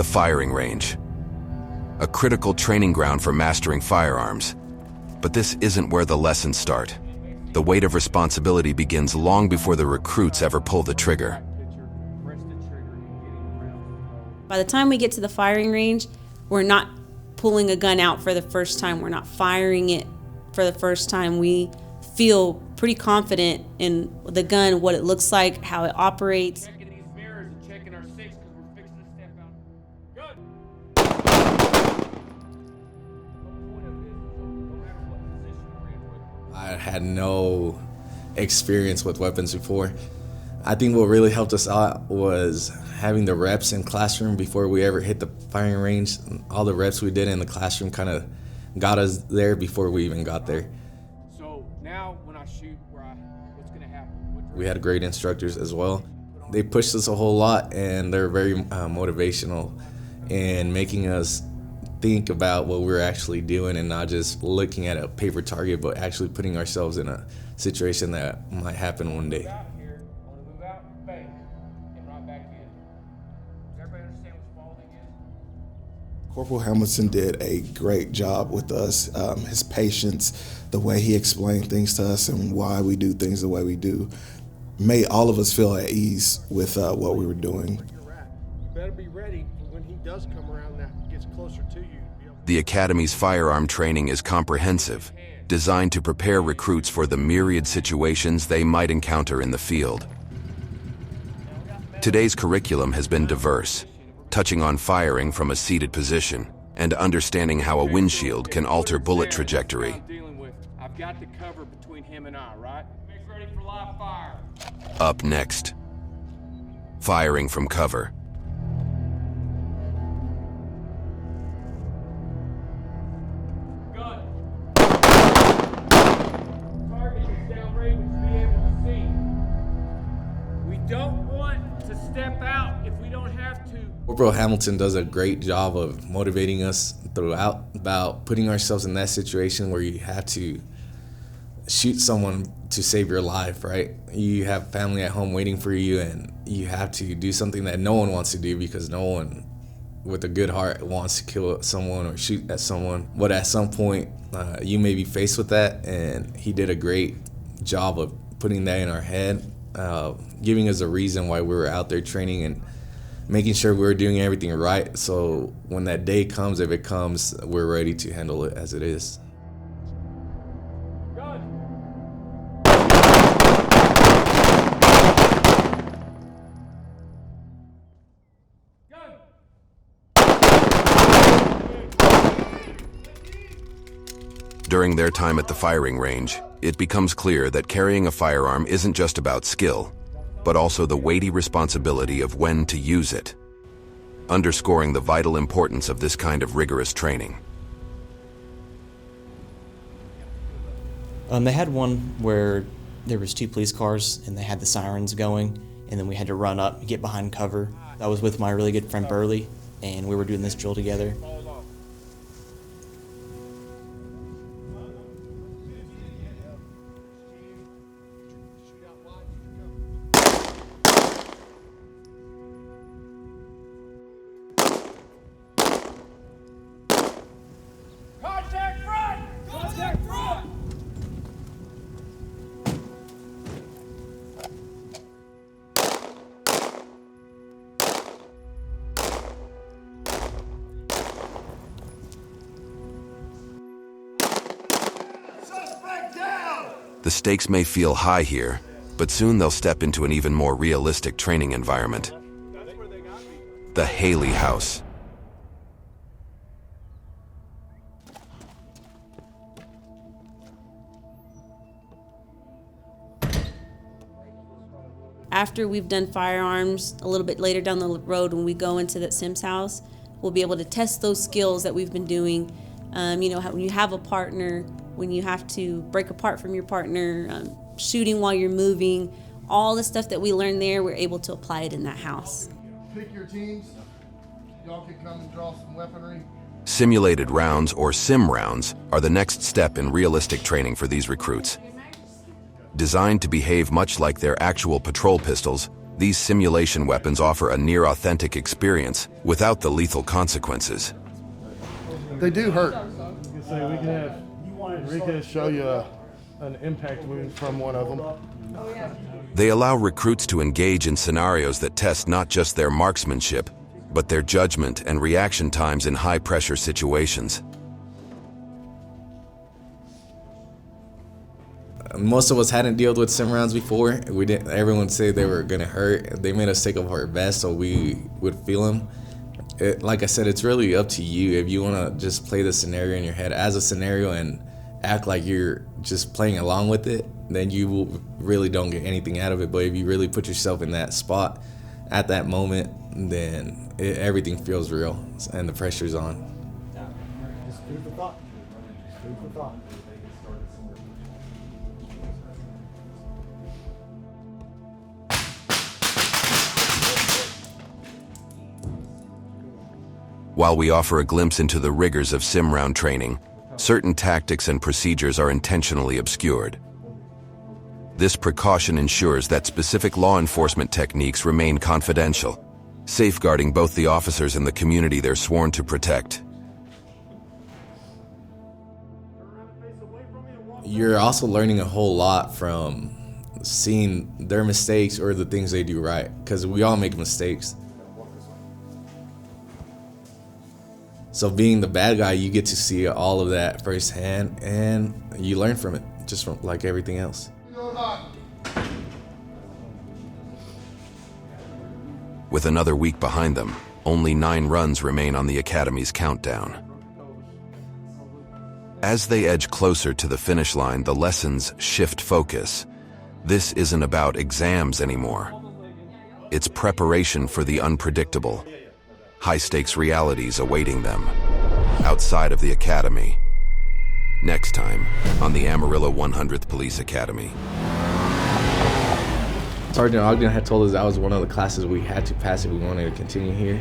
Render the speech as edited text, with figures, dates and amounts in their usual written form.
The firing range. A critical training ground for mastering firearms. But this isn't where the lessons start. The weight of responsibility begins long before the recruits ever pull the trigger. By the time we get to the firing range, we're not pulling a gun out for the first time. We're not firing it for the first time. We feel pretty confident in the gun, what it looks like, how it operates. I had no experience with weapons before. I think what really helped us out was having the reps in classroom before we ever hit the firing range. All the reps we did in the classroom kind of got us there before we even got there. So now when I shoot, what's going to happen? We had great instructors as well. They pushed us a whole lot, and they're very motivational in making us think about what we're actually doing and not just looking at a paper target, but actually putting ourselves in a situation that might happen one day. Corporal Hamilton did a great job with us. His patience, the way he explained things to us and why we do things the way we do, made all of us feel at ease with what we were doing. You better be ready for when he does come around and gets closer to you. The Academy's firearm training is comprehensive, designed to prepare recruits for the myriad situations they might encounter in the field. Today's curriculum has been diverse, touching on firing from a seated position and understanding how a windshield can alter bullet trajectory. I've got the cover between him and I, right? Make ready for live fire. Up next, firing from cover. Gun. Target is downrange to be able to see. We don't want to step out if we don't have to. Corporal Hamilton does a great job of motivating us throughout about putting ourselves in that situation where you have to shoot someone to save your life, right? You have family at home waiting for you, and you have to do something that no one wants to do because no one with a good heart wants to kill someone or shoot at someone. But at some point, you may be faced with that, and he did a great job of putting that in our head, giving us a reason why we were out there training and making sure we were doing everything right. So when that day comes, if it comes, we're ready to handle it as it is. During their time at the firing range, it becomes clear that carrying a firearm isn't just about skill, but also the weighty responsibility of when to use it, underscoring the vital importance of this kind of rigorous training. They had one where there was 2 police cars and they had the sirens going, and then we had to run up and get behind cover. I was with my really good friend Burley, and we were doing this drill together. The stakes may feel high here, but soon they'll step into an even more realistic training environment. The Haley House. After we've done firearms, a little bit later down the road when we go into that Sims house, we'll be able to test those skills that we've been doing. When you have a partner, when you have to break apart from your partner, shooting while you're moving, all the stuff that we learned there, we're able to apply it in that house. Pick your teams. Y'all can come and draw some weaponry. Simulated rounds, or sim rounds, are the next step in realistic training for these recruits. Designed to behave much like their actual patrol pistols, These simulation weapons offer a near-authentic experience without the lethal consequences. They do hurt. We can show you an impact wound from one of them. They allow recruits to engage in scenarios that test not just their marksmanship, but their judgment and reaction times in high-pressure situations. Most of us hadn't dealt with sim rounds before. We didn't. Everyone said they were gonna hurt. They made us take off our vest so we would feel them. Like I said, it's really up to you. If you want to just play the scenario in your head as a scenario and act like you're just playing along with it, then you really don't get anything out of it. But if you really put yourself in that spot at that moment, then everything feels real and the pressure's on. Just food for thought. Food for thought. While we offer a glimpse into the rigors of sim round training, certain tactics and procedures are intentionally obscured. This precaution ensures that specific law enforcement techniques remain confidential, safeguarding both the officers and the community they're sworn to protect. You're also learning a whole lot from seeing their mistakes or the things they do right, because we all make mistakes. So being the bad guy, you get to see all of that firsthand, and you learn from it, just from like everything else. With another week behind them, only 9 runs remain on the Academy's countdown. As they edge closer to the finish line, the lessons shift focus. This isn't about exams anymore. It's preparation for the unpredictable. High-stakes realities awaiting them, outside of the Academy. Next time, on the Amarillo 100th Police Academy. Sergeant Ogden had told us that was one of the classes we had to pass if we wanted to continue here.